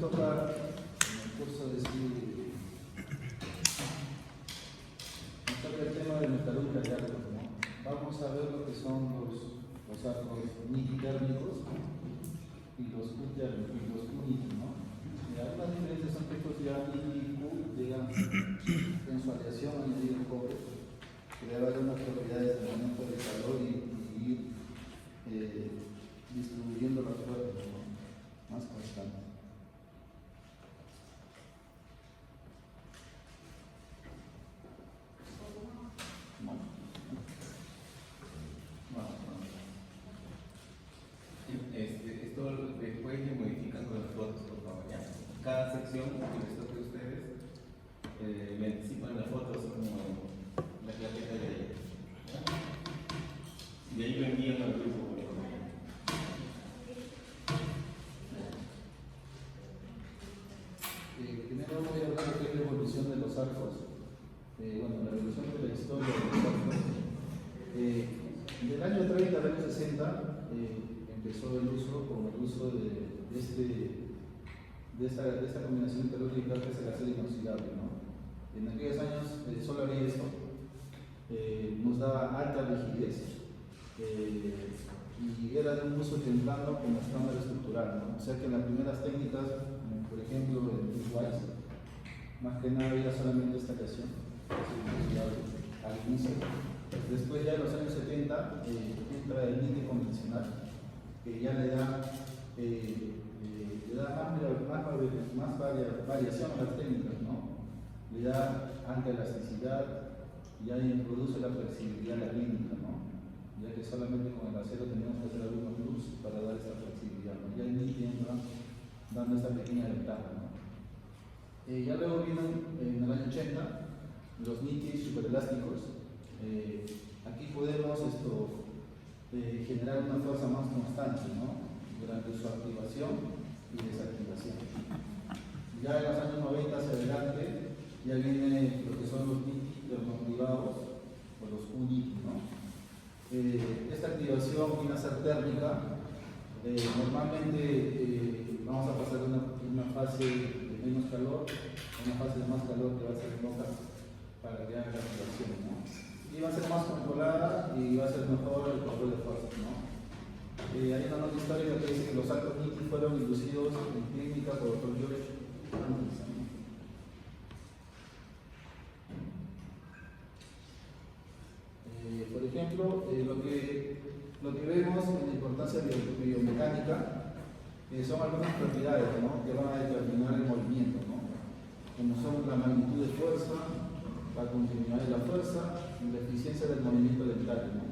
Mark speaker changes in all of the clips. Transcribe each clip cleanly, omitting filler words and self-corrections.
Speaker 1: Tocar en el curso de estudio el tema de metalúrgica de arcos, ¿no? Vamos a ver lo que son los arcos nititérmicos y los U-térmicos y los U-niti, ¿no? Algunas diferencias son que estos ya niti y Q llegan en su aleación añadir el cobre, que le va a dar unas propiedades de aumento de calor y ir distribuyendo las fuerzas, ¿no? Más constante.
Speaker 2: Esto después le modifican con las fotos, por favor. ¿Ya? Cada sección que les toque a ustedes me anticipan las fotos como la claqueta de ayer. Y de ahí lo envían al grupo, por favor.
Speaker 1: Primero voy a hablar de qué es la evolución de los arcos. Bueno, la evolución de la historia de los arcos. Del año 30 al año 60 empezó el uso de esta combinación metalúrgica que es el acero inoxidable, ¿no? En aquellos años solo había esto, nos daba alta rigidez y era de un uso temprano como estándar estructural, ¿no? O sea que en las primeras técnicas, por ejemplo en Wise, más que nada era solamente esta aleación, al inicio. Después ya en los años 70 entra el niti convencional, que ya le da más variación a las técnicas, ¿no? Le da alta elasticidad y ya introduce la flexibilidad a la clínica, ¿no? Ya que solamente con el acero tenemos que hacer algunos loops para dar esta flexibilidad, ¿no? Ya el niti entra dando esta pequeña ventaja, ¿no? Ya luego vienen en el año 80 los nitis superelásticos. Aquí podemos generar una fuerza más constante, ¿no? Durante su activación y desactivación. Ya en los años 90 hacia adelante ya viene lo que son los niti termoactivados o los U-niti, ¿no? Esta activación viene a ser térmica. Normalmente vamos a pasar de una fase de menos calor a una fase de más calor que va a ser loca para que haga la activación, ¿no? Y va a ser más controlada y va a ser mejor el control de fuerzas, ¿no? Hay una nota histórica que dice que los arcos niti fueron inducidos en clínica por el Dr. George Anderson, ¿no? Por ejemplo, lo que vemos en la importancia biomecánica son algunas propiedades, ¿no? Que van a determinar el movimiento, ¿no? Como son la magnitud de fuerza, la continuidad de la fuerza y la eficiencia del movimiento dental, ¿no?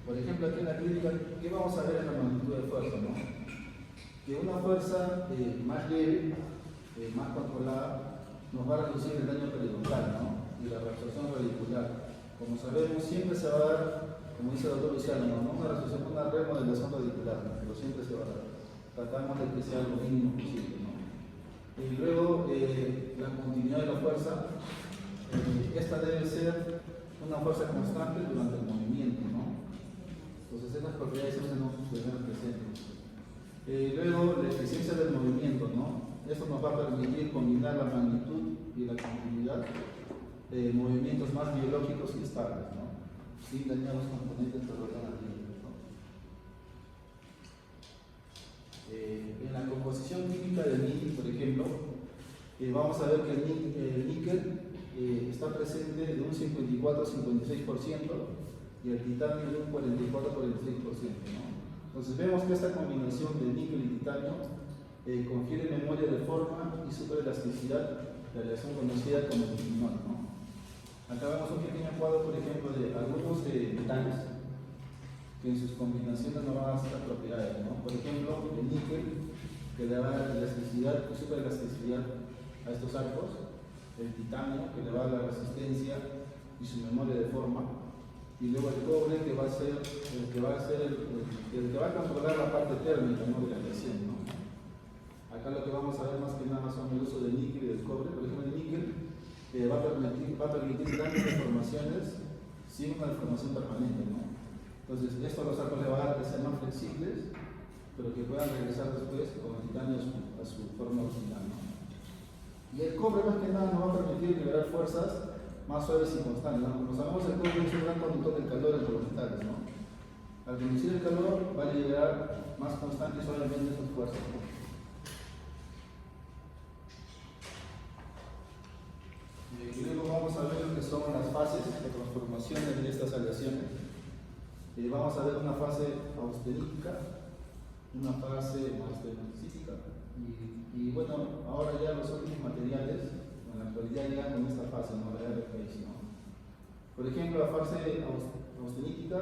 Speaker 1: Por ejemplo, aquí en la clínica, ¿qué vamos a ver en la magnitud de fuerza, ¿no? Que una fuerza más leve, más controlada, nos va a reducir el daño periodontal, ¿no? Y la reabsorción radicular. Como sabemos, siempre se va a dar, como dice el doctor Luciano, ¿no? Una remodelación radicular, ¿no? Pero siempre se va a dar. Tratamos de que sea lo mínimo posible, ¿no? Y luego, la continuidad de la fuerza. Esta debe ser una fuerza constante durante el movimiento, ¿no? Entonces esas propiedades se nos deben presentes. Luego la eficiencia del movimiento, ¿no? Esto nos va a permitir combinar la magnitud y la continuidad de movimientos más biológicos y estables, ¿no? Sin dañar los componentes que rodean al líquido, ¿no? En la composición química del niti, por ejemplo, vamos a ver que el níquel está presente de un 54-56% y el titanio de un 44-46%, ¿no? Entonces vemos que esta combinación de níquel y titanio confiere memoria de forma y superelasticidad, la relación conocida como titanol, ¿no? Acá vemos un pequeño cuadro, por ejemplo, de algunos metales que en sus combinaciones no van a dar estas propiedades, ¿no? Por ejemplo, el níquel, que le da elasticidad y superelasticidad a estos arcos, el titanio, que le va a la resistencia y su memoria de forma, y luego el cobre, que va a ser el que va a controlar la parte térmica, ¿no? De la aleación, ¿no? Acá lo que vamos a ver más que nada son el uso del níquel y del cobre. Por ejemplo, el níquel va a permitir grandes deformaciones sin una deformación permanente, ¿no? Entonces, esto a los arcos le va a dar que sean más flexibles pero que puedan regresar después con el titanio a su forma original, ¿no? Y el cobre más que nada nos va a permitir liberar fuerzas más suaves y constantes, ¿no? Como sabemos, el cobre es un gran conductor del calor entre los metales, ¿no? Al reducir el calor va a liberar más constante y suavemente sus fuerzas, ¿no? Y luego vamos a ver lo que son las fases de transformación de estas aleaciones. Vamos a ver una fase austerítica, una fase austerítica, y bueno, ahora ya los óptimos materiales en la actualidad llegan con esta fase, ¿no? La RFX, ¿no? Por ejemplo, la fase austerítica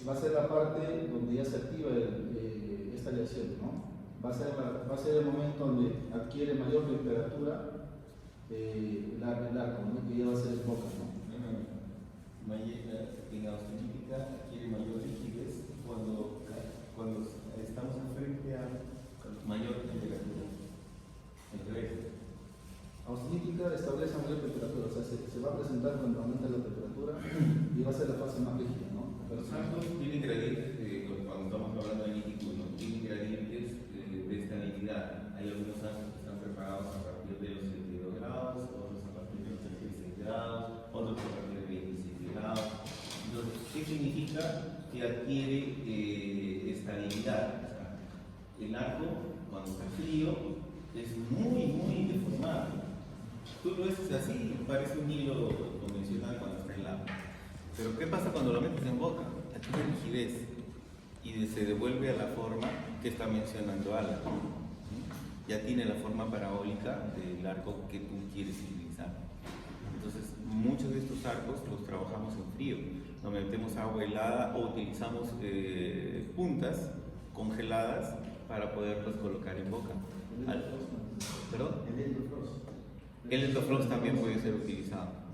Speaker 1: va a ser la parte donde ya se activa esta aleación, ¿no? Va a ser el momento donde adquiere mayor temperatura el arco, ¿no? Que ya va a ser el boca, ¿no?
Speaker 2: En austerítica adquiere mayor rigidez cuando estamos frente a mayor temperatura. Entonces,
Speaker 1: austerítica establece mayor temperatura, o sea, se va a presentar cuando aumenta la temperatura y va a ser la fase más rígida, ¿no?
Speaker 2: los arcos tienen gradientes, cuando estamos hablando de nítico, ¿no? Tienen gradientes de estabilidad. Hay algunos arcos que están preparados a partir de los 72 grados, otros a partir de los 36 grados, otros a partir de 27 grados. Entonces, ¿qué significa? Que adquiere estabilidad. O sea, el arco, cuando está frío, es muy deformado. Tú lo ves así, parece un hilo convencional cuando está helado. Pero ¿qué pasa cuando lo metes en boca? Adquiere rigidez y se devuelve a la forma que está mencionando Alan. Ya tiene la forma parabólica del arco que tú quieres utilizar. Entonces, muchos de estos arcos los trabajamos en frío. Nos metemos agua helada o utilizamos puntas congeladas para poderlos colocar en boca. ¿Perdón? El endofrost también puede ser utilizado.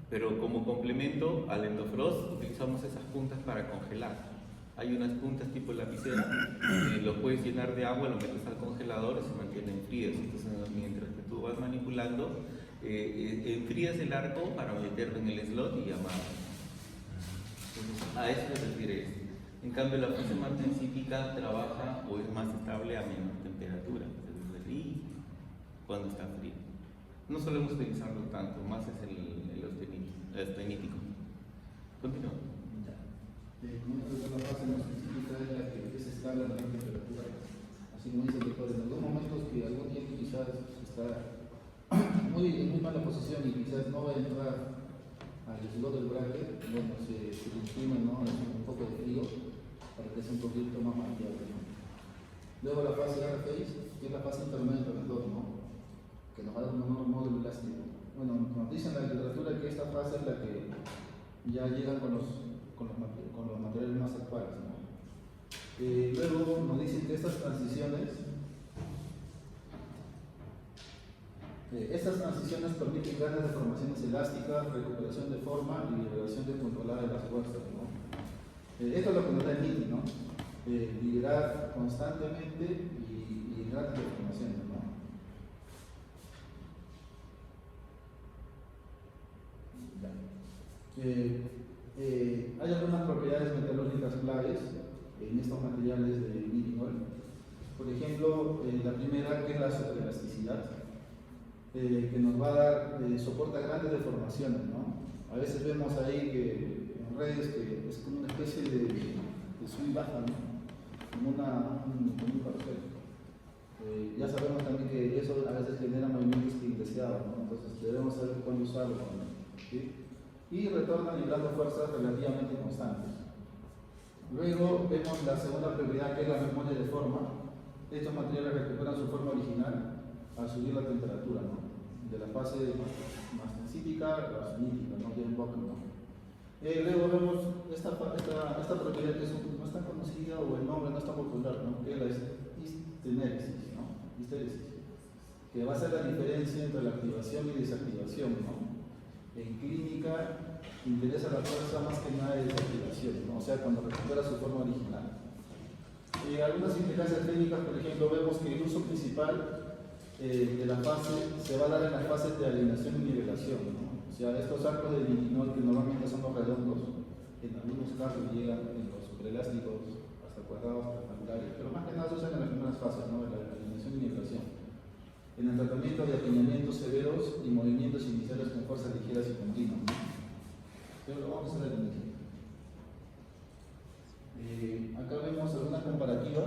Speaker 2: Pero como complemento al endofrost utilizamos esas puntas para congelar. Hay unas puntas tipo lapicera, lo puedes llenar de agua, lo metes al congelador y se mantienen frías. Entonces, mientras que tú vas manipulando, enfrías el arco para meterlo en el slot y amarrar. A eso se refiere esto. En cambio, la fase magnesítica trabaja o es más estable a menor temperatura, se derrite cuando está frío. No solemos utilizarlo tanto, más es el austenítico. Continúa.
Speaker 1: Como la fase magnesítica es la que es estable a menor temperatura, así como dice el doctor, en algunos momentos que algún tiempo quizás está en muy mala posición y quizás no va a entrar al slot del bracket, bueno, se imprime, ¿no? Un poco de frío para que sea un poquito más maleable, ¿no? Luego la fase RFX, que es la fase intermedia entre las dos, ¿no? Que nos va a dar un módulo elástico. Bueno, nos dicen en la literatura que esta fase es la que ya llegan con los materiales más actuales, ¿no? Luego nos dicen que estas transiciones permiten grandes deformaciones elásticas, recuperación de forma y liberación descontrolada de las fuerzas, ¿no? Esto es lo que nos da el MIDI, ¿no? Liberar constantemente y grandes deformaciones, ¿no? Hay algunas propiedades metalúrgicas claves en estos materiales de mirinol. Por ejemplo, la primera, que es la superelasticidad, que nos va a dar soporte a grandes deformaciones, ¿no? A veces vemos ahí que en redes que es como una especie de sub y baja, ¿no? Como un carrusel. Ya sabemos también que eso a veces genera movimientos indeseados, ¿no? Entonces debemos saber cuándo usarlo, ¿no? ¿Sí? Y retornan liberando fuerzas relativamente constantes. Luego vemos la segunda propiedad, que es la memoria de forma. Estos materiales recuperan su forma original al subir la temperatura, ¿no? De la fase magnesítica a la austenítica, ¿no? Ya en boca, ¿no? Luego vemos esta propiedad que no es tan conocida o el nombre no es tan popular, ¿no? Que es la histerésis, ¿no? Histeresis, que va a ser la diferencia entre la activación y desactivación, ¿no? En clínica interesa la fuerza más que nada de desactivación, ¿no? O sea, cuando recupera su forma original. Algunas implicancias clínicas, por ejemplo, vemos que el uso principal de la fase se va a dar en las fases de alineación y nivelación, ¿no? O sea, estos arcos de litinol que normalmente son los redondos, en algunos casos llegan en los superelásticos hasta cuadrados rectangulares, pero más que nada se usan en las primeras fases, ¿no? De la alineación y nivelación. En el tratamiento de apiñamientos severos y movimientos iniciales con fuerzas ligeras y continuas, ¿no? Pero lo vamos a hacer al inicio. Acá vemos alguna comparativa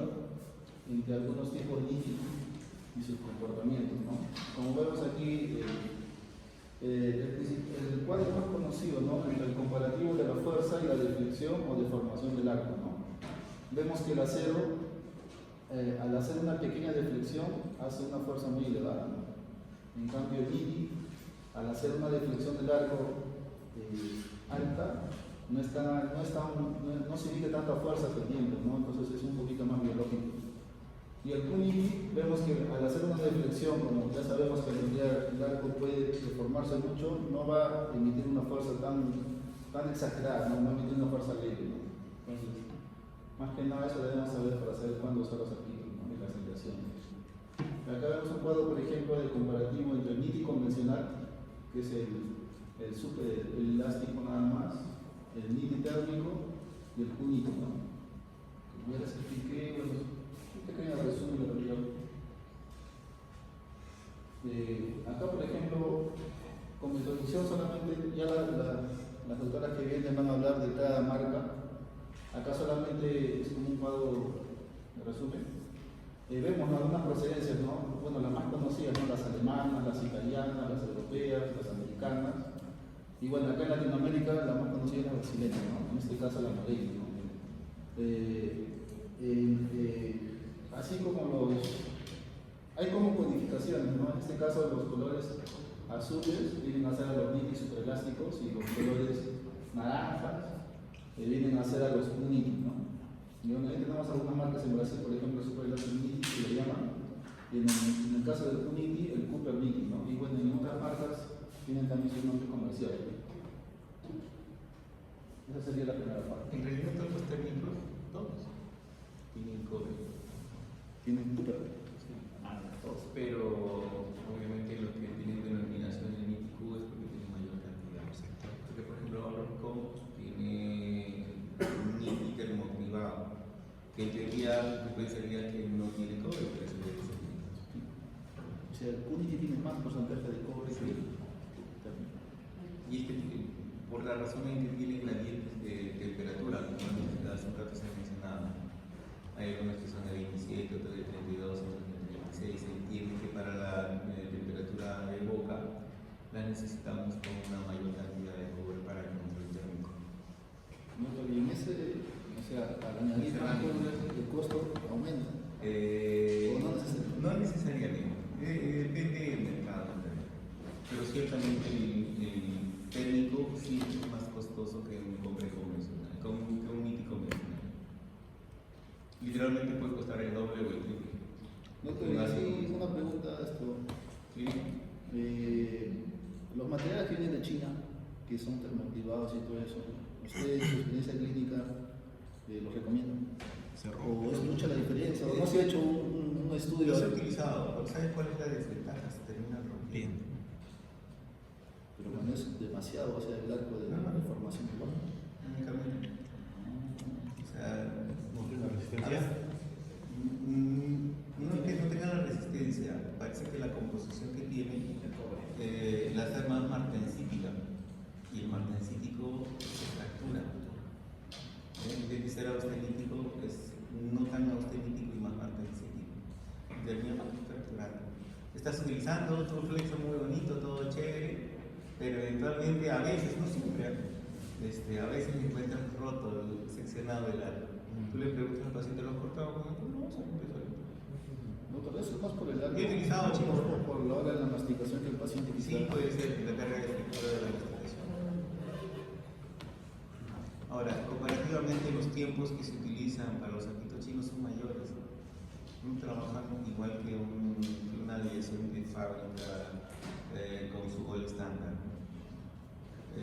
Speaker 1: entre algunos tipos de NITI y sus comportamientos, ¿no? Como vemos aquí, el cuadro más conocido, ¿no? Entre el comparativo de la fuerza y la deflexión o deformación del arco, ¿no? Vemos que el acero, al hacer una pequeña deflexión, hace una fuerza muy elevada, ¿no? En cambio, el NITI, al hacer una deflexión del arco alta, no se emite tanta fuerza teniendo, ¿no? Entonces es un poquito más biológico. Y el Kuniti, vemos que al hacer una deflexión, como ya sabemos que el arco puede deformarse mucho, no va a emitir una fuerza tan exagerada, no va a emitir una fuerza leve, ¿no? Entonces, más que nada eso debemos saber para saber cuándo usar los artículos, ¿no? En las aceleraciones. Acá vemos un cuadro, por ejemplo, de comparativo entre el NITI convencional, que es el elástico nada más, el NITI térmico y el Kuniti, ¿no? Como ya les expliqué, bueno, un pequeño resumen de lo que yo. Acá, por ejemplo, como introducción solamente, ya las doctoras que vienen van a hablar de cada marca. Acá solamente es como un cuadro de resumen. Vemos, ¿no? Algunas procedencias, ¿no? Bueno, las más conocidas, ¿no? Las alemanas, las italianas, las europeas, las americanas. Y bueno, acá en Latinoamérica la más conocida es la brasileña, ¿no? En este caso la Morelli, ¿no? Así como hay como codificaciones, ¿no? En este caso los colores azules vienen a ser a los NITI superelásticos y los colores naranjas vienen a ser a los UNITI, ¿no? Y bueno, ahí tenemos algunas marcas en Brasil, por ejemplo, el superelástico NITI que le llaman, y en el caso del UNITI, el Cooper NITI, ¿no? Y bueno, en otras marcas tienen también su nombre comercial. Esa sería la primera parte.
Speaker 2: En realidad todos los técnicos, todos, tienen cobre.
Speaker 1: Tienen Cooper.
Speaker 2: Sí. Todos. Pero obviamente los que tienen denominación en ITQ es porque tienen mayor cantidad. Porque por ejemplo Orco tiene un NITI termoactivado, que en teoría pensaría que no tiene cobre, pero eso debe ser.
Speaker 1: O sea, el UNITI tiene más porcentaje de cobre que el térmico.
Speaker 2: Y es que por la razón en que tienen gradientes de temperatura, como hace un rato se ha mencionado, hay algunos que son de 27, otros de 32, otros de 36. Se entiende que para la temperatura de boca la necesitamos con una mayor cantidad de cobre para el control térmico.
Speaker 1: Y en ese, o sea, al añadir más cobre, el costo aumenta. ¿O
Speaker 2: no necesariamente, depende del mercado. Pero ciertamente el térmico sí es más costoso que un cobre convencional, que un NITI convencional. Literalmente puede costar el doble o el triple.
Speaker 1: Sí, una pregunta esto.
Speaker 2: ¿Sí?
Speaker 1: Los materiales que vienen de China, que son termoactivados y todo eso, ¿ustedes, su experiencia clínica, los recomiendan? ¿O es mucha la diferencia? ¿O no se ha hecho un estudio?
Speaker 2: Los he utilizado, ¿sabes cuál es la desventaja? Se termina rompiendo.
Speaker 1: Pero cuando es demasiado, o sea, el arco de la deformación igual.
Speaker 2: Únicamente. O sea,
Speaker 3: la resistencia.
Speaker 2: No es que no tenga la resistencia, parece que la composición que tiene la hace más martensítica, y el martensítico se fractura. En vez de ser austenítico, es no tan austenítico y más martensítico. Termina fracturando. Estás utilizando tu flexo muy bonito, todo chévere, pero eventualmente, a veces, no siempre, a veces encuentras roto, seccionado el arco. Tú le preguntas al paciente, ¿lo has cortado con esto? No, se rompió solito.
Speaker 1: No, tal vez es más por el arco.
Speaker 2: He utilizado, chicos.
Speaker 1: Por la hora de la masticación que el paciente
Speaker 2: Sí,
Speaker 1: quisiera.
Speaker 2: puede ser la carga de efectiva de la masticación. Ahora, comparativamente los tiempos que se utilizan para los arquitos chinos son mayores. No trabajan igual que una aleación de fábrica con su gol estándar.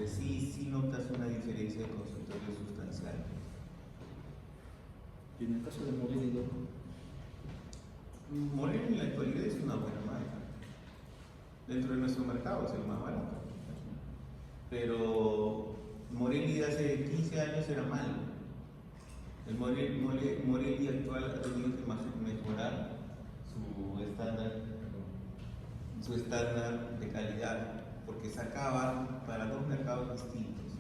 Speaker 2: Sí notas una diferencia de consultorio sustancial.
Speaker 1: Y en el caso de Morelli,
Speaker 2: Morelli en la actualidad es una buena marca. Dentro de nuestro mercado es el más barato. Pero Morelli de hace 15 años era malo. El Morelli actual ha tenido que mejorar su estándar de calidad, porque sacaba para dos mercados distintos.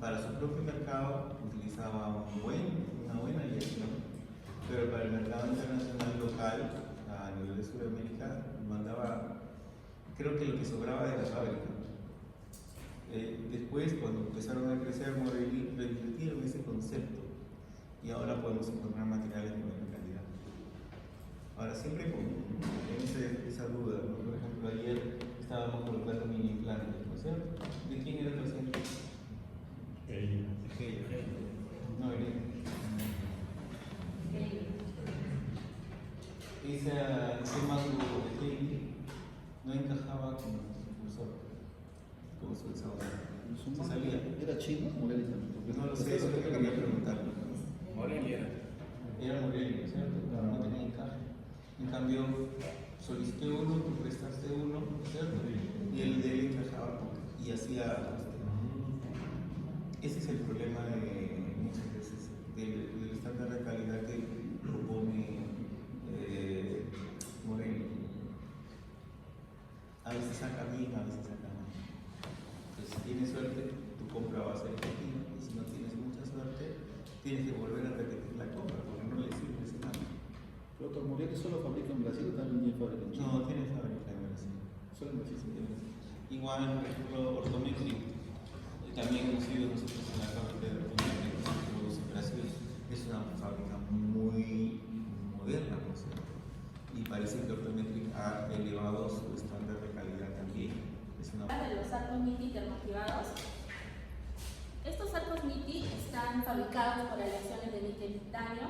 Speaker 2: Para su propio mercado utilizaba una buena aviación, pero para el mercado internacional local, a nivel de Sudamérica, mandaba, creo que lo que sobraba de la fábrica. Después, cuando empezaron a crecer Morelli, reinvirtieron ese concepto y ahora podemos encontrar materiales de buena calidad. Ahora, siempre con esa duda, ¿no? Por ejemplo, ayer estábamos colocando mini implantes, ¿no es cierto? ¿De quién era el paciente? Ella. No, Elena. Ese módulo de Heidi no encajaba con el cursor, como su examen. ¿Se sabía?
Speaker 1: ¿Era chino o Morelli también?
Speaker 2: No lo sé, eso es lo que quería preguntar.
Speaker 3: Morelli era.
Speaker 2: Era Morelli, ¿cierto? No tenía encaje. En cambio, solicité uno, tú prestaste uno, ¿cierto? Y el de él encajaba y hacía. Ese es el problema de muchas veces del estándar de calidad que propone Morelli. A veces saca bien, a veces saca mal. Entonces, si tienes suerte, tu compra va a ser efectiva, y si no tienes mucha suerte, tienes que volver a repetir la compra porque no le sirve ese cambio.
Speaker 1: Pero doctor Morelli solo fabrica en Brasil o también tiene fábrica en China?
Speaker 2: No, tiene fábrica en Brasil.
Speaker 1: Solo en Brasil.
Speaker 2: Igual, por ejemplo, Ortometri, también hemos ido nosotros en la fábrica de Ortometri que se produce en Brasil. Es una fábrica muy moderna, por cierto. Y parece que Ortometri ha elevado su estándar de calidad también.
Speaker 4: De los arcos MITI termoactivados. Estos arcos MITI están fabricados por aleaciones de níquel titanio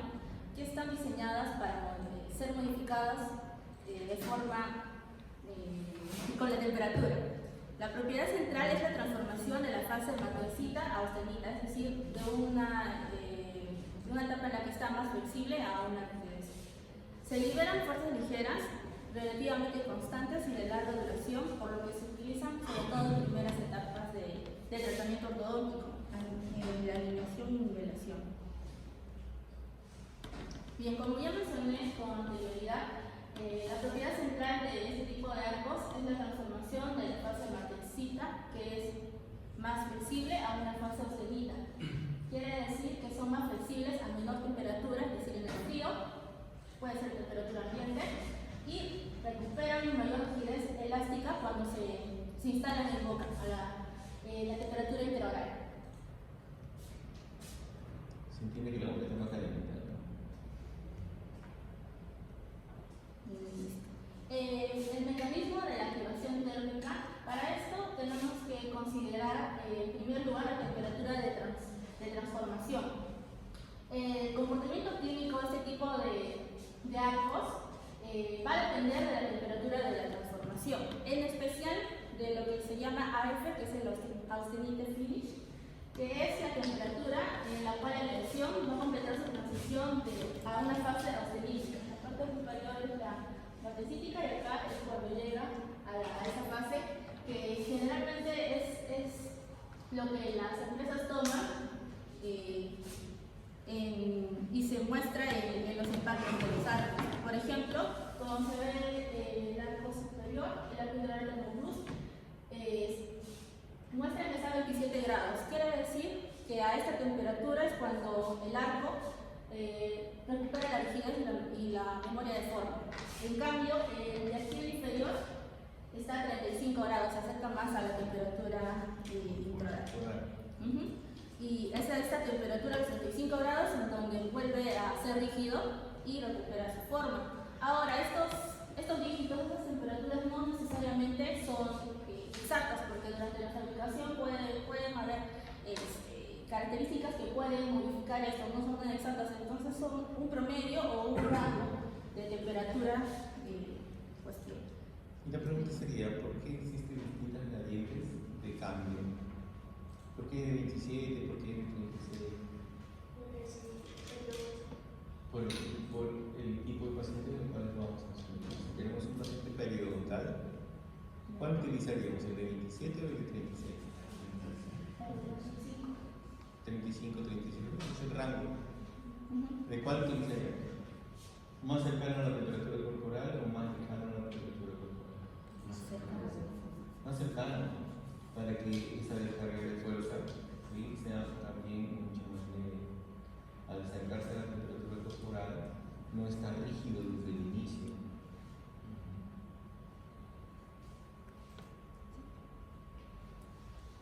Speaker 4: que están diseñadas para ser modificadas de forma con la temperatura. La propiedad central es la transformación de la fase hermafrodita a austenita, es decir, de una etapa en la que está más flexible a una que es. Se liberan fuerzas ligeras relativamente constantes y de larga duración, por lo que se utilizan sobre todo en primeras etapas de tratamiento ortodóntico, en la alineación y nivelación. Bien, como ya mencioné con anterioridad, la propiedad central de este tipo de arcos es la transformación de la fase martensita, que es más flexible, a una fase austenita. Quiere decir que son más flexibles a menor temperatura, es decir, en el frío, puede ser temperatura ambiente, y recuperan mayor rigidez elástica cuando se instalan en boca a la temperatura interoral.
Speaker 2: Se entiende que la boca está más caliente, ¿no?
Speaker 4: El mecanismo de la activación térmica, para esto tenemos que considerar en primer lugar la temperatura de transformación. El comportamiento clínico de este tipo de arcos va a depender de la temperatura de la transformación, en especial de lo que se llama AF, que es el austenite finish, que es la temperatura en la cual la lesión va a completar su transición a una fase austenítica. La parte superior es la martensítica y acá es cuando llega a esa fase, que generalmente es lo que las empresas toman y se muestra en los impactos de los arcos. Por ejemplo, como se ve el arco superior, el arco integral de Monblus, muestra que está a 27 grados. Quiere decir que a esta temperatura es cuando el arco recupera la rigidez y la memoria de forma. En cambio, el de aquí inferior está a 35 grados, se acerca más a la temperatura intraoral. Y es a esta temperatura de 35 grados en donde vuelve a ser rígido y recupera su forma. Ahora, estos dígitos, estas temperaturas no necesariamente son exactas, porque durante la fabricación pueden haber características que pueden modificar esto, no son tan exactas, entonces son un promedio o un rango de temperatura cuestión.
Speaker 2: Y la pregunta sería, ¿por qué existen distintas gradientes de cambio? ¿Por qué de 27? ¿Por qué de 36? Por el tipo de paciente del cual vamos a asumir. Si tenemos un paciente periodontal, ¿cuál utilizaríamos? ¿El de 27 o el de 36? 35, 36, es el rango. ¿De cuál utilizaría? ¿Más cercano a la temperatura corporal o más lejano a la temperatura corporal? Más cercano, para que esa descarga de fuerza, ¿sí?, sea también mucho más leve. Al acercarse a la temperatura corporal, no está rígido desde el inicio.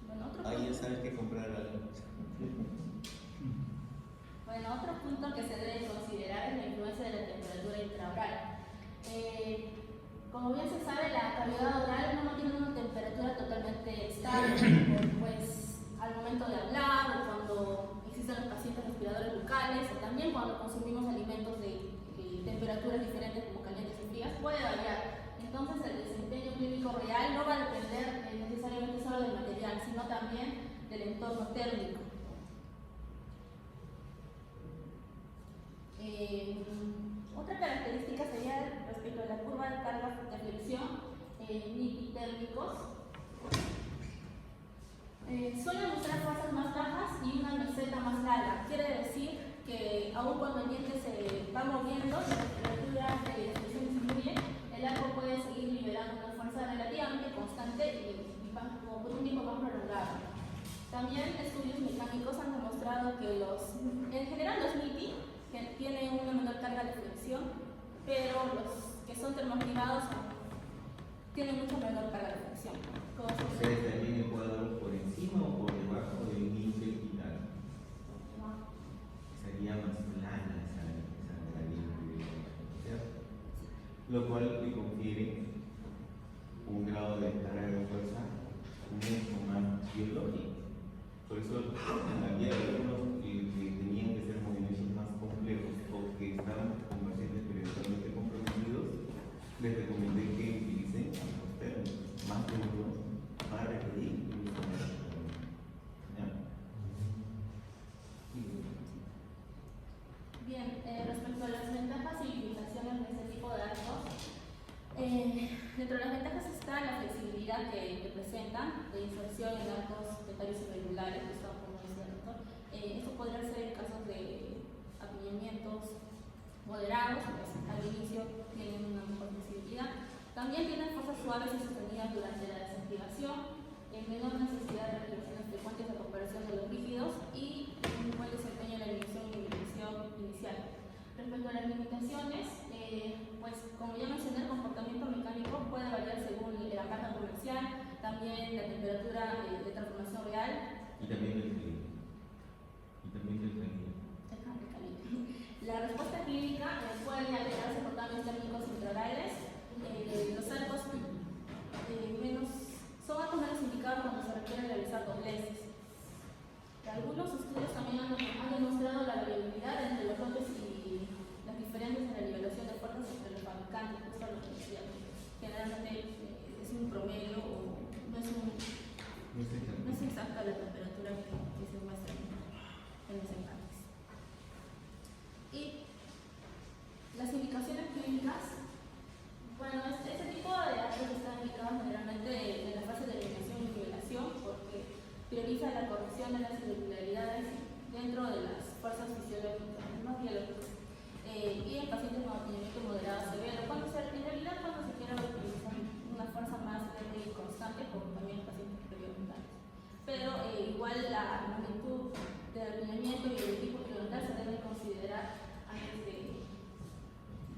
Speaker 4: Bueno,
Speaker 2: Ahí ya sabes que comprar algo.
Speaker 4: Bueno, otro punto que se debe considerar es la influencia de la temperatura intraoral. Como bien se sabe, la cavidad oral no tiene una temperatura totalmente estable, pues al momento de hablar o cuando existen los pacientes respiradores bucales o también cuando consumimos alimentos de temperaturas diferentes como calientes y frías, puede variar. Entonces el desempeño clínico real no va a depender necesariamente solo del material, sino también del entorno térmico. Otra característica sería respecto a la curva de carga de flexión, NIPI térmicos. Suelen mostrar fuerzas más bajas y una meseta más larga. Quiere decir que aun cuando el diente se va moviendo, la temperatura de flexión disminuye, el arco puede seguir liberando una fuerza relativamente constante y por un tiempo más prolongado. También estudios mecánicos han demostrado que en general los NIPI que tienen una menor carga de flexión, pero los que son termoactivados tienen mucha menor carga de flexión.
Speaker 2: ¿Ustedes también el cuadro por encima o por debajo del índice final? Sería más plana esa línea, ¿cierto? Lo cual le confiere un grado de carga de fuerza mucho más biológico. Por eso en la guía de algunos que tenían que ser movimientos más complejos o que estaban con pacientes periódicamente comprometidos, les recomendé que utilicen los términos más duros para requerir el uso de la.
Speaker 4: Bien, respecto a las ventajas y limitaciones de este tipo de arcos, dentro de las ventajas está la flexibilidad que presentan de inserción en arcos dentarios irregulares, como decía el doctor. Esto podría ser en casos de apiñamientos moderados, pues al inicio tienen una mejor flexibilidad. También tienen fuerzas suaves y sostenidas durante la desactivación, menor necesidad de regulaciones frecuentes de comparación de los rígidos y un buen desempeño en la emisión y inhibición inicial. Respecto a las limitaciones, pues como ya mencioné, el comportamiento mecánico puede variar según la carga comercial, también la temperatura de transformación real.
Speaker 2: Y también del calibre.
Speaker 4: La respuesta clínica puede alterarse por cambios térmicos intraorales. Los arcos son algo menos indicados cuando se requiere realizar dobleces. Algunos estudios también han demostrado la variabilidad entre los lotes y las diferencias en la nivelación de fuerzas entre los fabricantes. Esto es lo que decía. Generalmente es un promedio o no es exacta la temperatura que se muestra en los empaques. Y las indicaciones clínicas, bueno, este tipo de arcos están indicados generalmente en la fase de eliminación y nivelación porque prioriza la corrección de las irregularidades dentro de las fuerzas fisiológicas, no biológicas, y en pacientes con apiñamiento moderado severo, en realidad cuando se quiera utilizar una fuerza más leve y constante, como también en pacientes periodontados. Pero igual la magnitud del apiñamiento y el tipo periodontal se debe considerar antes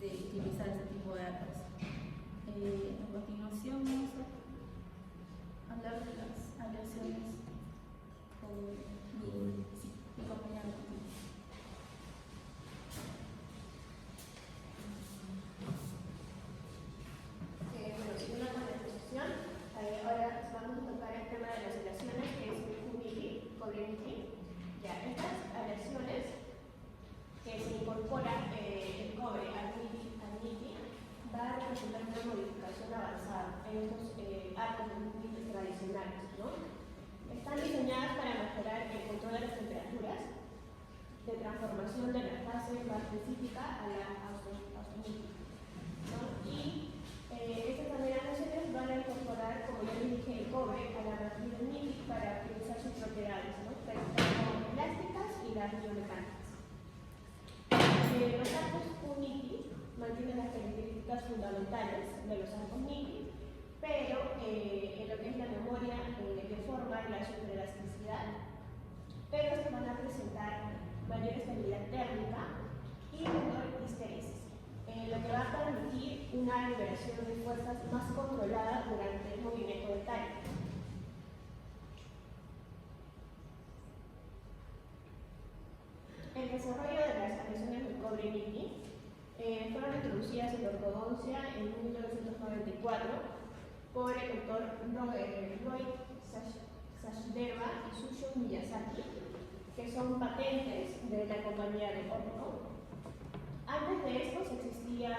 Speaker 4: de utilizar este tipo de arcos. A continuación vamos a hablar de las aleaciones con mi compañero.
Speaker 3: Bueno, sin una buena exposición, ahora vamos a tocar el tema de las aleaciones, que es UNITI, cobre-NITI. Ya, estas aleaciones que se incorporan el cobre al NITI va a representar una modificación avanzada en estos arcos NITI tradicionales, ¿no? Están diseñadas para mejorar el control de las temperaturas, de transformación de la fase más específica a la austenita, ¿no? Y estas aleaciones van a incorporar, como ya les dije, el cobre a la matriz del NITI para optimizar sus propiedades, ¿no? Tanto elásticas y las biomecánicas. de los arcos MIDI, pero en lo que es la memoria de forma y la superelasticidad, pero se van a presentar mayor estabilidad térmica y menor histéresis, lo que va a permitir una liberación de fuerzas más controlada durante el movimiento del tallo. El desarrollo de las aleaciones del cobre MIDI fueron introducidas en la ortodoncia en 1994 por el doctor Roy Sachderbach y Sushio Miyazaki, que son patentes de la compañía de Orto. Antes de estos existía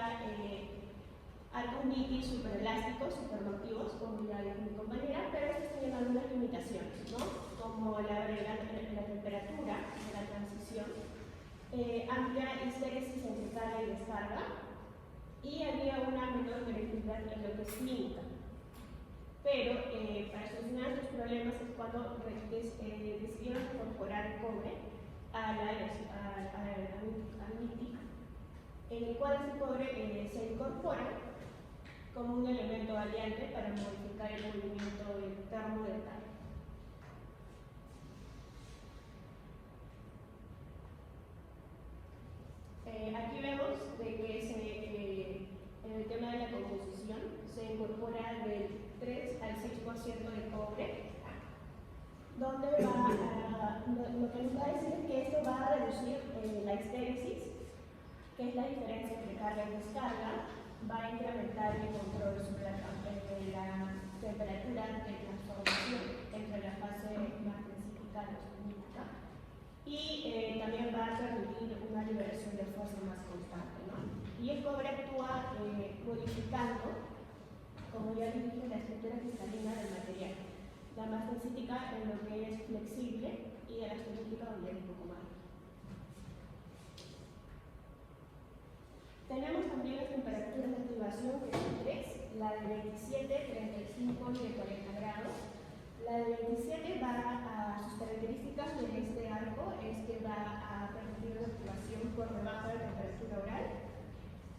Speaker 3: arcos MIDI superelásticos, supermotivos, como ya dijo mi compañera, pero estos tienen algunas limitaciones, ¿no? Como la temperatura de la transición, amplia histéresis entre carga y descarga, y había una menor permeabilidad en lo que es clínica. Pero para solucionar estos problemas es cuando decidieron incorporar cobre al MIDI, en el cual ese cobre se incorpora como un elemento aliante para modificar el movimiento interno del tallo. Aquí vemos de que en el tema de la composición se incorpora del 3 al 6% de cobre, donde lo que nos va a decir es que esto va a reducir la histéresis, que es la diferencia entre carga y descarga, va a incrementar el control sobre la temperatura de transformación entre la fase más densítica y la lumínica, y también va a permitir una liberación de fuerza más constante, ¿no? Y el cobre actúa modificando, como ya les dije, la estructura cristalina del material, la más densítica en lo que es flexible y de la esferítica donde es un poco más. Tenemos también las temperaturas de activación, que son tres: la de 27, 35 y de 40 grados. La de 27 va a sus características de este arco, es que va a permitir una activación por debajo de la temperatura oral.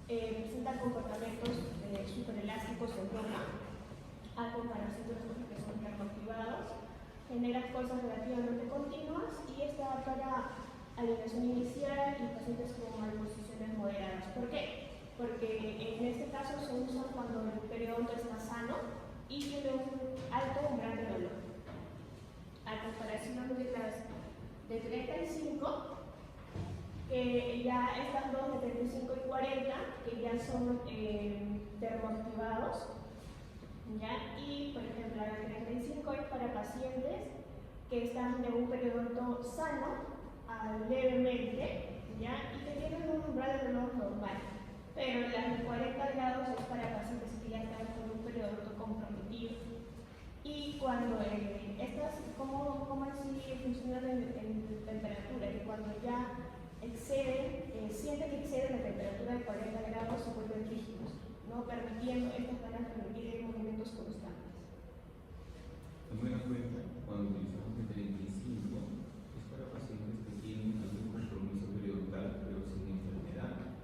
Speaker 3: Presenta comportamientos superelásticos en forma, a comparación de los otros que son termoactivados. Genera fuerzas relativamente continuas y está para alineación inicial y pacientes con malposiciones moderadas. ¿Por qué? Porque en este caso se usa cuando el periodonto está sano y tiene un alto umbral de dolor. A comparación de las de 35, que ya estas dos de 35 y 40, que ya son termoactivados, ¿ya? Y por ejemplo la de 35 es para pacientes que están de un periodonto sano levemente, ¿ya? Y que tienen un umbral de dolor normal. Pero las de 40 grados es para pacientes que ya están con un periodonto comprometido. Y cuando ¿cómo así funcionan en temperatura? Que cuando ya sienten que exceden la temperatura de 40 grados se vuelven rígidos, ¿no? Permitiendo, estas van a permitir movimientos constantes.
Speaker 2: Tomar en cuenta, cuando utilizamos el 35, es para pacientes que tienen algún compromiso periodontal pero sin enfermedad.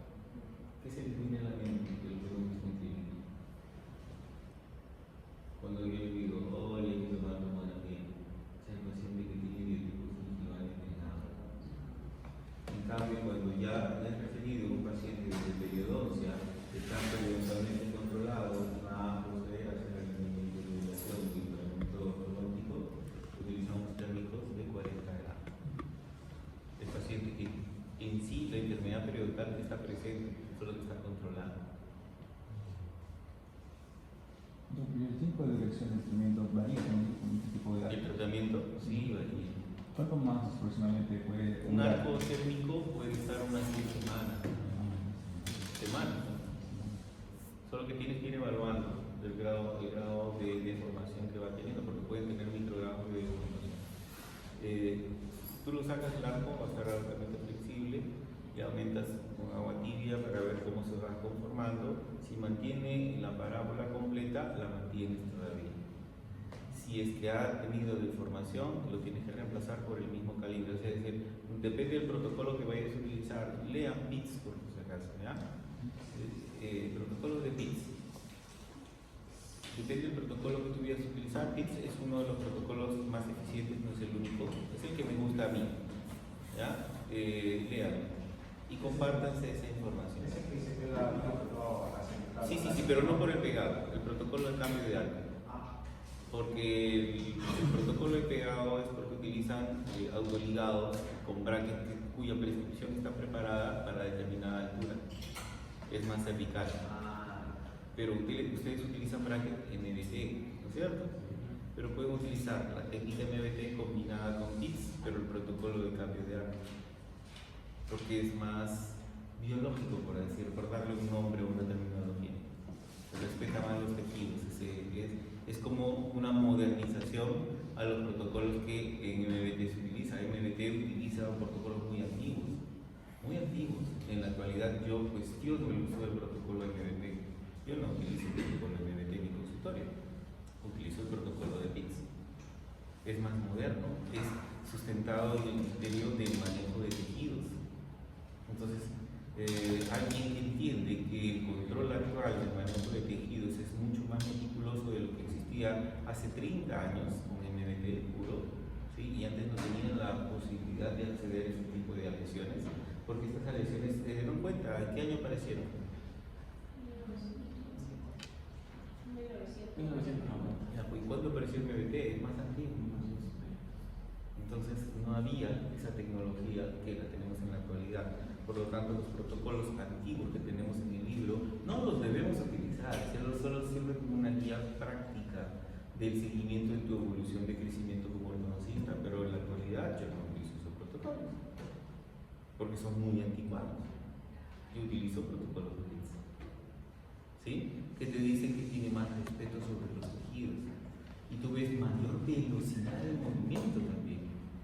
Speaker 2: ¿Qué se les viene a la mente del periodonto clínico? Cuando yo le digo, oh, le he tomado buena bien, o sea, el paciente que tiene biotipo funcional en nada. En cambio, cuando ya le has referido a un paciente de periodoncia que está periodontalmente controlado, va a proceder a hacer el movimiento de liberación y tratamiento ortodóntico, utilizamos térmicos de 40 grados. El paciente que en sí la enfermedad periodontal está presente, solo que está controlada.
Speaker 5: ¿El tiempo de dirección del tratamiento varía con este tipo de
Speaker 2: El
Speaker 5: arco?
Speaker 2: tratamiento sí varía.
Speaker 5: ¿Cuánto más aproximadamente puede
Speaker 2: Un arco térmico puede estar unas 10 semanas. Solo que tienes que ir evaluando el grado de deformación que va teniendo, porque puede tener microgramos de deformación. Tú lo sacas el arco, va a estar altamente flexible y aumentas con agua tibia para ver cómo se va conformando. Si mantiene la parábola completa, la mantienes todavía. Si es que ha tenido deformación, lo tienes que reemplazar por el mismo calibre. O sea, es decir, depende del protocolo que vayas a utilizar. Lean PITS por si acaso, ¿ya? Protocolos de PITS. Depende del protocolo que tú vayas a utilizar. PITS es uno de los protocolos más eficientes, no es el único, es el que me gusta a mí. ¿Ya? Léanlo y compártanse esa información.
Speaker 1: Ese que se queda
Speaker 2: Sí, pero no por el pegado, el protocolo de cambio de arco. Porque el protocolo de pegado es porque utilizan autoligados con brackets cuya prescripción está preparada para determinada altura. Es más cervical. Pero ustedes utilizan bracket MBT, ¿no es cierto? Pero pueden utilizar la técnica MBT combinada con PITS, pero el protocolo de cambio de arco. Porque es más biológico, por darle un nombre o una terminología. Se respeta más los tejidos. Es como una modernización a los protocolos que en MBT se utiliza. MBT utiliza protocolos muy antiguos. En la actualidad yo cuestiono el uso del protocolo MBT. Yo no utilizo el protocolo MBT en mi consultorio. Utilizo el protocolo de PITS. Es más moderno, es sustentado en el criterio del manejo de tejidos. Entonces, alguien que entiende que el control actual del manejo de tejidos es mucho más meticuloso de lo que existía hace 30 años con MBT puro, ¿sí? Y antes no tenían la posibilidad de acceder a ese tipo de aleaciones, porque estas aleaciones se dieron cuenta, ¿en qué año aparecieron?
Speaker 4: 1900.
Speaker 2: Ya, pues, ¿cuándo apareció el MBT? Es más antiguo. Entonces no había esa tecnología que la tenemos en la actualidad. Por lo tanto, los protocolos antiguos que tenemos en el libro no los debemos utilizar, solo sirven como una guía práctica del seguimiento de tu evolución de crecimiento como ortodoncista, pero en la actualidad yo no utilizo esos protocolos porque son muy anticuados. Yo utilizo protocolos de PITS, ¿sí? Que te dicen que tiene más respeto sobre los tejidos y tú ves mayor velocidad del movimiento también,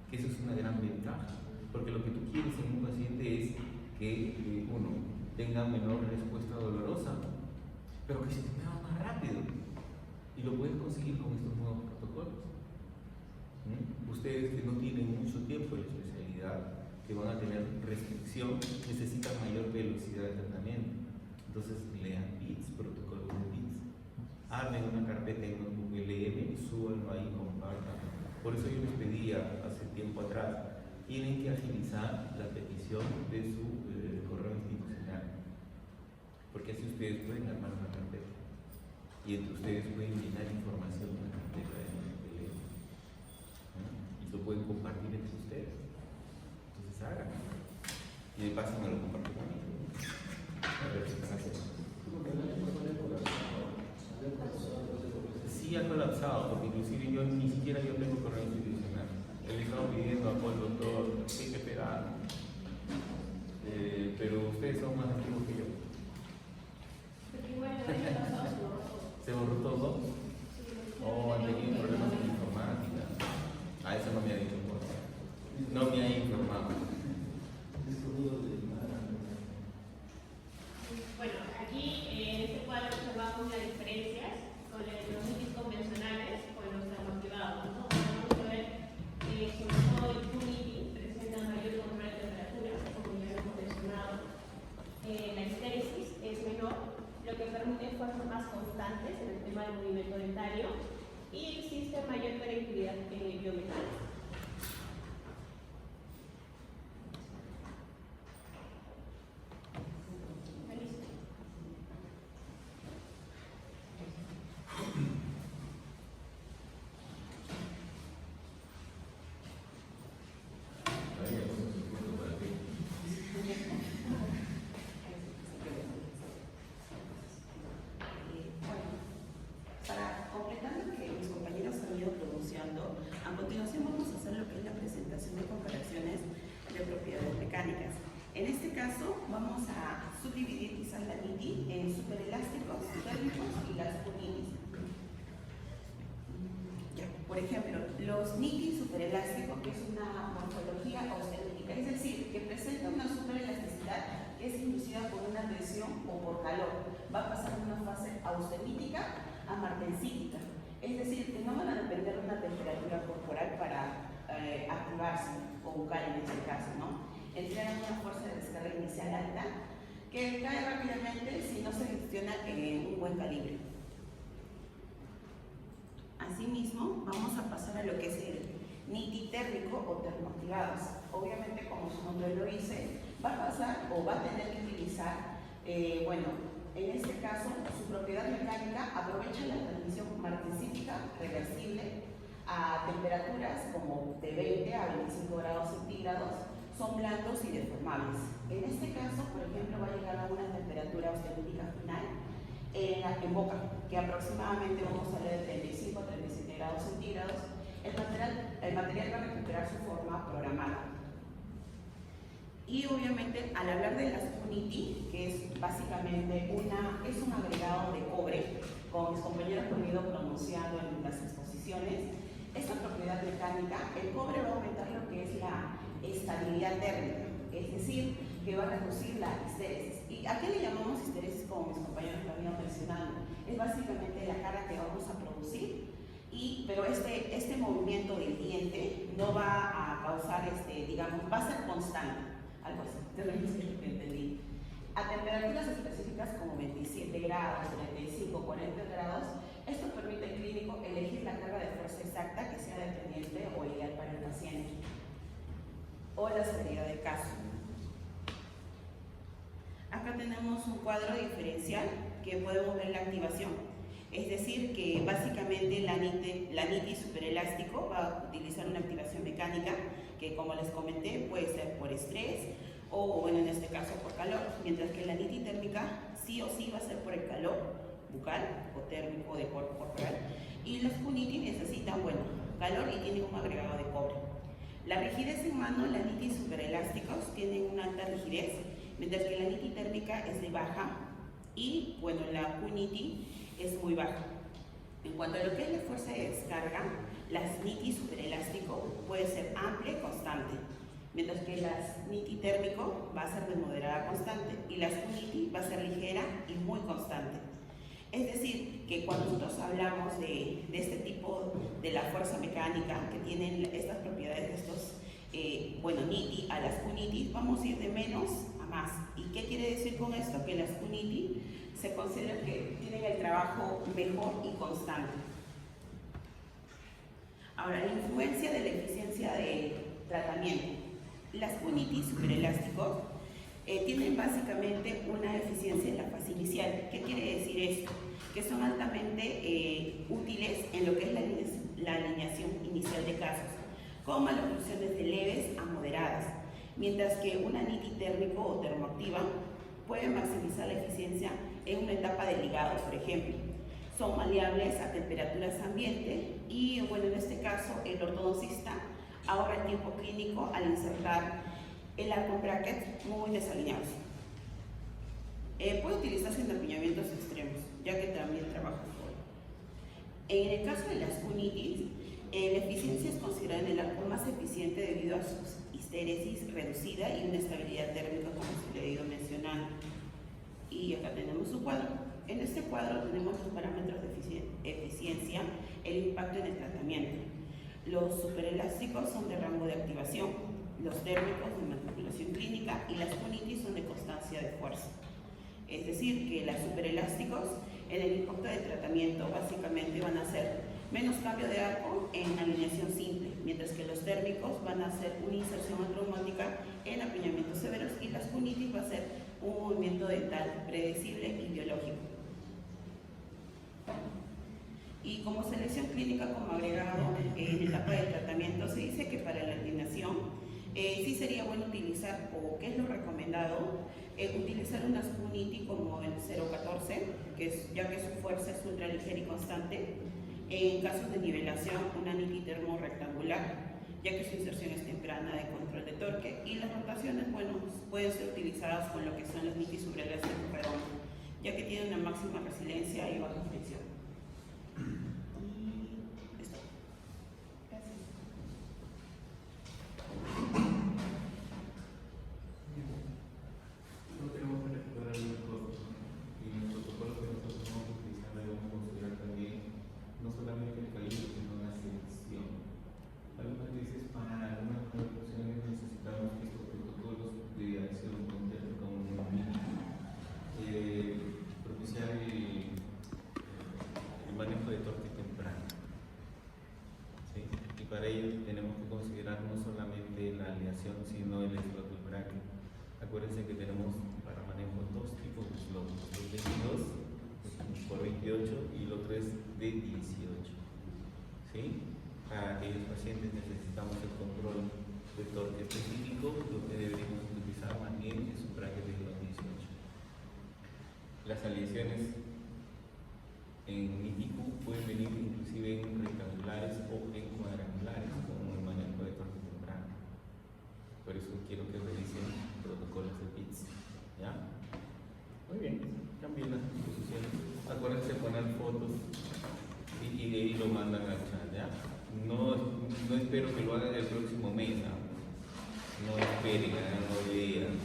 Speaker 2: que eso es una gran ventaja, porque lo que tú quieres en un paciente es que uno tenga menor respuesta dolorosa, pero que se te mueva más rápido, y lo puedes conseguir con estos nuevos protocolos. Ustedes que no tienen mucho tiempo en la especialidad, que van a tener restricción, necesitan mayor velocidad de tratamiento. Entonces lean PITS, protocolos de PITS, armen una carpeta en Notebook LM, súbanlo ahí, compartan. Por eso yo les pedía hace tiempo atrás, tienen que agilizar la petición de su correo institucional, porque así ustedes pueden armar una carpeta y entre ustedes pueden llenar información en la carpeta de LM, y lo pueden compartir entre ustedes. Entonces háganlo y de paso me lo comparten a mí. A ver qué están haciendo. Sí ha colapsado, porque inclusive yo ni siquiera tengo correo institucional. Le he estado pidiendo apoyo al doctor, hay que esperar. Pero ustedes son más antiguos que yo.
Speaker 3: Porque igual el año pasado se borró todo.
Speaker 2: ¿Se borró todo? ¿O han tenido problemas en informática? A eso no me ha dicho por favor. No me ha informado.
Speaker 3: Bueno, aquí en este cuadro observamos las diferencias con los MITIS convencionales con los termoactivados, ¿no? Vamos a ver sobre todo el Unity presenta mayor control de temperatura, como ya hemos mencionado. La estéresis es menor, lo que permite esfuerzos más constantes en el tema del movimiento dentario y existe mayor conectividad biomecánica.
Speaker 6: Para completar lo que mis compañeros han ido pronunciando, a continuación vamos a hacer lo que es la presentación de comparaciones de propiedades mecánicas. En este caso vamos a subdividir quizás la NITI en superelásticos, térmicos y las uninis. Por ejemplo, los NITI superelásticos, que es una morfología austenítica, es decir, que presenta una superelasticidad que es inducida por una tensión o por calor. Va a pasar de una fase austenítica a martensítica, es decir, que no van a depender de una temperatura corporal para activarse o buscar en este caso, ¿no? Entregan una fuerza de descarga inicial alta que cae rápidamente si no se gestiona en un buen calibre. Asimismo, vamos a pasar a lo que es el NITI térmico o termoactivados. Obviamente, como su nombre lo dice, va a pasar o va a tener que utilizar, en este caso, su propiedad mecánica aprovecha la transmisión martensítica reversible a temperaturas como de 20 a 25 grados centígrados, son blandos y deformables. En este caso, por ejemplo, va a llegar a una temperatura oscilítica final en boca, que aproximadamente vamos a hablar de 35 a 37 grados centígrados. El material va a recuperar su forma programada. Y obviamente, al hablar de las QNITI, que es básicamente un agregado de cobre, como mis compañeros han ido pronunciando en las exposiciones, esta propiedad mecánica, el cobre va a aumentar lo que es la estabilidad térmica, es decir, que va a reducir la histéresis. ¿Y a qué le llamamos histéresis, como mis compañeros lo habían mencionado? Es básicamente la carga que vamos a producir, pero este movimiento del diente no va a causar, va a ser constante. Algo así, te lo que entendí. A temperaturas específicas como 27 grados, 35, 40 grados, esto permite al clínico elegir la carga de fuerza exacta que sea dependiente o ideal para el paciente, o la severidad del caso. Acá tenemos un cuadro diferencial que podemos ver la activación, es decir, que básicamente la NITI superelástico va a utilizar una activación mecánica que, como les comenté, puede ser por estrés o, en este caso, por calor, mientras que la NITI térmica sí o sí va a ser por el calor bucal o térmico de cuerpo corporal, y los QNITI necesitan, calor y tienen un agregado de cobre. La rigidez en mano, la NITI superelásticos tienen una alta rigidez, mientras que la NITI térmica es de baja y, la QNITI es muy baja. En cuanto a lo que es la fuerza de descarga, las NITI superelástico puede ser amplia y constante, mientras que las NITI térmico va a ser de moderada a constante y las QNITI va a ser ligera y muy constante. Es decir, que cuando nosotros hablamos de este tipo de la fuerza mecánica que tienen estas propiedades de estos NITI a las QNITI, vamos a ir de menos a más. ¿Y qué quiere decir con esto? Que las QNITI se considera que tienen el trabajo mejor y constante. Ahora, la influencia de la eficiencia de tratamiento. Las QNITI superelásticos tienen básicamente una eficiencia en la fase inicial. ¿Qué quiere decir esto? Que son altamente útiles en lo que es la alineación inicial de casos, con maloclusiones de leves a moderadas, mientras que una NITI térmico o termoactiva puede maximizar la eficiencia en una etapa de ligado, por ejemplo. Son maleables a temperaturas ambiente y, en este caso, el ortodoncista ahorra el tiempo clínico al insertar el arco bracket muy desalineados. Puede utilizarse en apiñamientos extremos, ya que también trabaja fuera. En el caso de las QNITIs, la eficiencia es considerada en el arco más eficiente debido a su histéresis reducida y una estabilidad térmica, como se le ha ido mencionando. Y acá tenemos su cuadro. En este cuadro tenemos los parámetros de eficiencia, el impacto en el tratamiento. Los superelásticos son de rango de activación, los térmicos de manipulación clínica y las QNITI son de constancia de fuerza. Es decir, que los superelásticos en el impacto de tratamiento básicamente van a hacer menos cambio de arco en alineación simple, mientras que los térmicos van a hacer una inserción traumática en apiñamientos severos y las QNITI va a ser un movimiento dental predecible y biológico. Y como selección clínica como agregado en etapa de tratamiento, se dice que para la alineación sí sería bueno utilizar, o que es lo recomendado, utilizar unas QNITI como el 014, ya que su fuerza es ultra ligera y constante. En casos de nivelación, una NITI termo rectangular, ya que su inserción es temprana de control de torque, y las rotaciones, pueden ser utilizadas con lo que son las NITI superelásticos redondas, ya que tienen una máxima resiliencia y baja fricción.
Speaker 2: para ello tenemos que considerar no solamente la aleación, sino el slot bracket. Acuérdense que tenemos para manejo dos tipos de slots, los 22 por 28 y el otro es de 18. ¿Sí? Para aquellos pacientes necesitamos el control de torque específico, lo que deberíamos utilizar más bien es un bracket de slot 18. Las aleaciones en ITQ pueden venir inclusive en rectangulares o en cuadrangulares como el manejo de torque temprano. Por eso quiero que revisen protocolos de PITS. ¿Ya? Muy bien, cambien las disposiciones. Acuérdense de poner fotos y de ahí lo mandan al chat. ¿Ya? No espero que lo hagan el próximo mes. No esperen, no lean.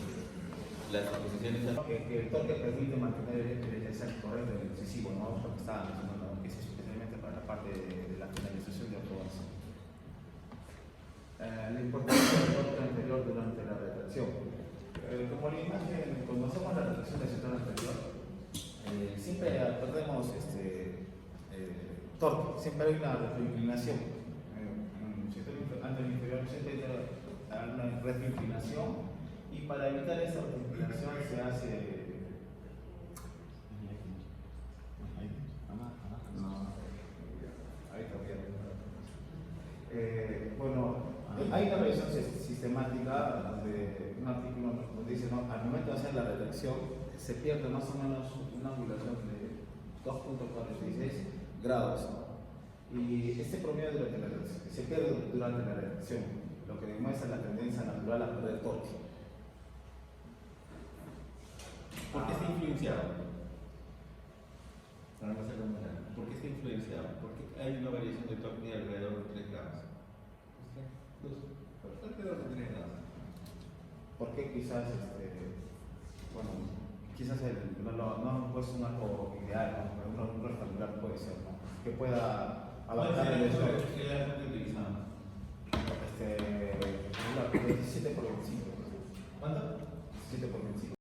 Speaker 2: Las disposiciones.
Speaker 1: Que el torque permite mantener el exacto correcto y excesivo, ¿no? Lo que estaba mencionando, ¿no? Que es especialmente para la parte de la finalización de autobase. La importancia del torque anterior durante la retracción. Como la imagen, cuando hacemos la retracción del sector anterior, siempre perdemos torque, siempre hay una retroinclinación. En el sector anterior inferior siempre hay una retroinclinación. Y para evitar esa retroinclinación se hace. Bueno, hay una revisión sistemática donde un artículo donde dice, ¿no? Al momento de hacer la redacción se pierde más o menos una angulación de 2.46 grados, ¿no? Y este promedio durante la redacción se pierde durante la redacción, lo que demuestra la tendencia natural a perder torque.
Speaker 2: ¿Por qué está influenciado? ¿Por qué está influenciado? Porque hay una variación de torque de alrededor de 3 grados. Alrededor de 3 grados.
Speaker 1: Porque quizás, quizás no han puesto un arco ideal, ¿no? Un rectangular puede ser, ¿no? Que pueda abarcar el
Speaker 2: ¿Qué arco que utilizamos?
Speaker 1: 17 por 25.
Speaker 2: ¿Cuánto?
Speaker 1: 17 por 25.